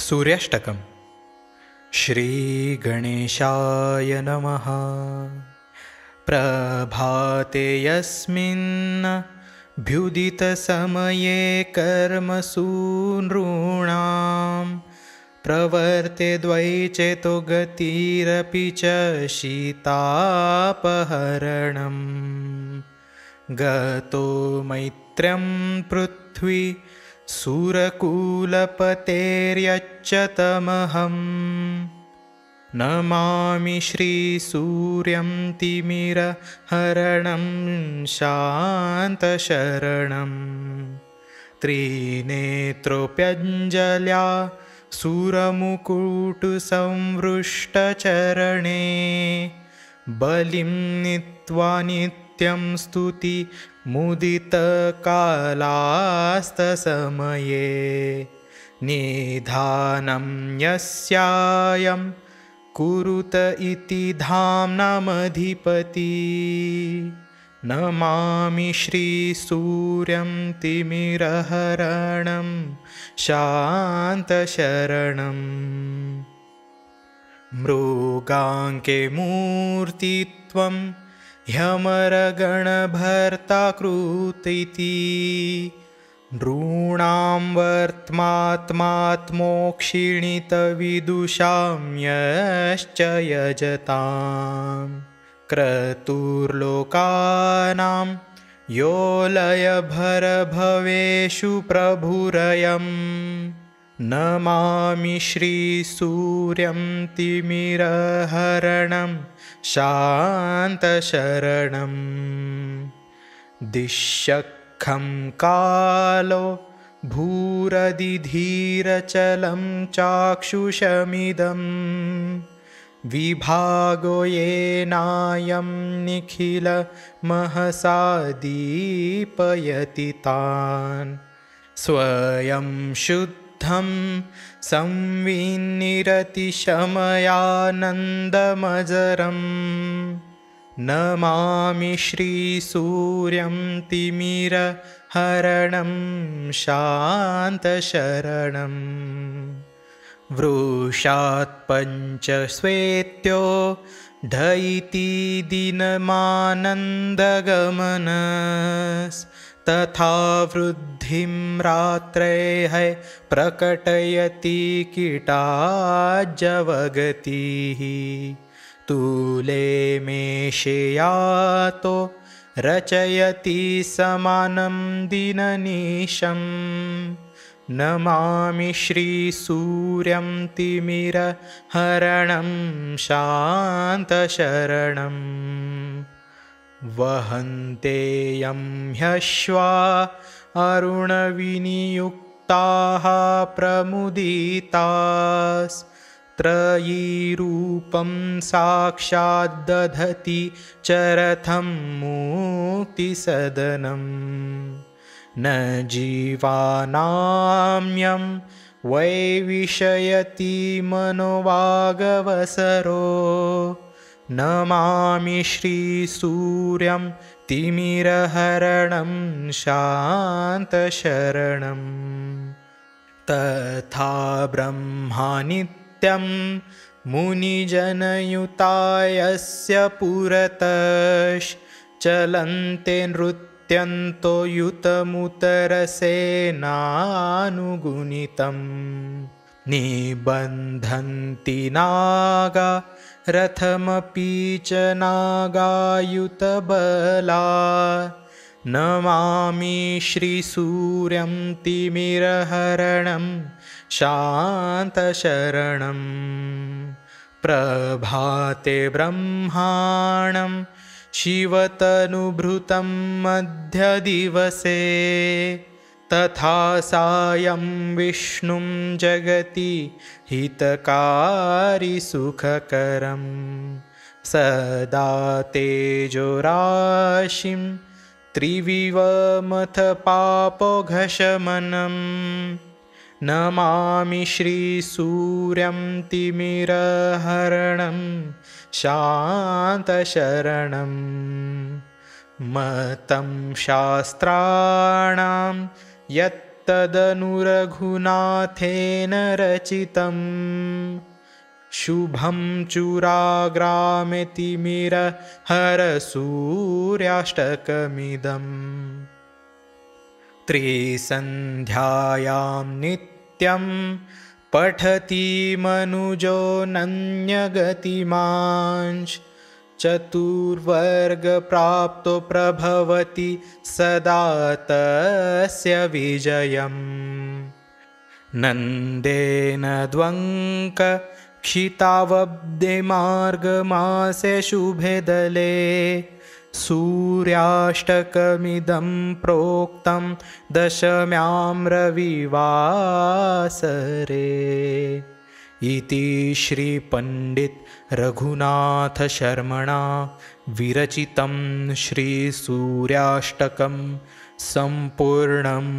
सूर्याष्टकम्। श्रीगणेशाय नमः। प्रभाते यस्मिन् भ्युदितसमये कर्मसु नॄणां प्रवर्ते द्वैचेतो गतिरपि च शीतापहरणं गतो मैत्रं पृथ्वी सूरकुलपतेर्यच्युतमहं नमामि श्रीसूर्यं तिमिरहरणं शान्तशरणं त्रिनेत्रोऽप्यञ्जल्या सुरमुकुटसंवृष्टचरणे बलिं नीत्वा नित्यं स्तुति मुदितकालास्तसमये निधानं यस्यायं कुरुत इति धाम्नामधिपति नमामि श्रीसूर्यं तिमिरहरणं शान्तशरणम् मृगाङ्के मूर्तित्वं ह्यमरगणभर्ता कृतीति नॄणां वर्त्मात्मात्मोक्षिणीतविदुषां यश्च यजतां क्रतुर्लोकानां यो लयभरभवेषु प्रभुरयं नमामि श्रीसूर्यं तिमिरहरणं शान्तशरणं दिशखं कालो भूरधिधीरचलं चाक्षुषमिदं विभागो येनायं निखिलमहसा दीपयति तान् स्वयं शुद्धं संविन्निरतिशमयानन्दमजरं नमामि श्रीसूर्यं तिमिरहरणं शान्तशरणं वृषात् पञ्चश्वेत्यो ढयति दिनमानन्दगमनस्तथा वृद्धिं रात्रेः प्रकटयति कीटाज्जवगतिः तूले मेषे यातो रचयति समानं दिननिशं नमामि श्रीसूर्यं तिमिरहरणं शान्तशरणं वहन्तेयं ह्यश्वा अरुणविनियुक्ताः प्रमुदितास्त्रयीरूपं साक्षाद्दधति च रथं मुक्तिसदनं न जीवानाम्यं वैविषयति मनोवागवसरो नमामि श्रीसूर्यं तिमिरहरणं शान्तशरणं तथा ब्रह्मा नित्यं मुनिजनयुतायस्य पुरतश्चलन्ते नृत्यन्तो युतमुतरसेनानुगुणितं निबन्धन्ति नागा रथमपि च नागायुतबला नमामि श्रीसूर्यं तिमिरहरणं शान्तशरणं प्रभाते ब्रह्माणं शिवतनुभृतं मध्यदिवसे तथा सायं विष्णुं जगति हितकारी सुखकरं सदा तेजोराशिं त्रिविवमथ पापघशमनं नमामि श्रीसूर्यं तिमिरहरणं शान्तशरणं मतं शास्त्राणां यत् तदनुरघुनाथेन रचितं शुभं चूराग्रामेतिमिरहरसूर्याष्टकमिदम् त्रिसन्ध्यायां नित्यं पठति मनुजो नन्यगतिमांश् चतुर्वर्गप्राप्तो प्रभवति सदा तस्य विजयम् नन्देन द्वङ्कक्षितावब्धिमार्गमासे शुभे दले सूर्याष्टकमिदं प्रोक्तं दशम्यां रविवासरे इति श्रीपण्डित रघुनाथशर्मणा विरचितं श्रीसूर्याष्टकं सम्पूर्णम्।